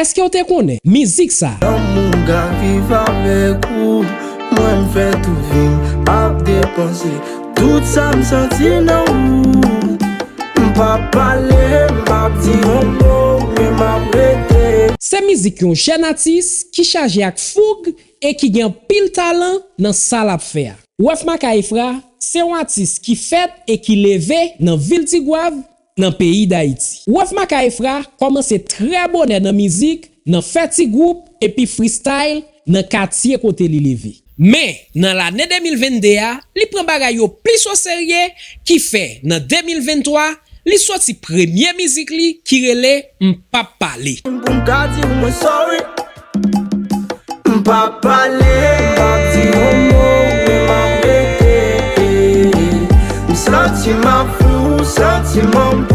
Est-ce que vous te connaissez musique ça? Mon gars vive avec vous, moi me fait tout vivre, à dépenser, tout ça me sentit dans vous. M'pas parler, m'pas dire un mot, mais m'a prêté. C'est musique yon jeune artiste qui charge avec fougue et qui gen pile talent dans ça la faire. Wef Makaifra, c'est un artiste qui fait et qui levé dans ville Tigouave dans pays d'Haïti. Wef Makaifra commence très bon dans musique, dans fait groupe et puis freestyle dans quartier côté li levé. Mais dans l'année 2022, li prend bagay yo plus au sérieux qui fait dans 2023 li sorti premier musique li qui relè M'pa parler. Pour m'ka dire moi sorry, m'pas parler, m'pas dire un mot, mais m'a prêté. M'senti ma fou, sentiment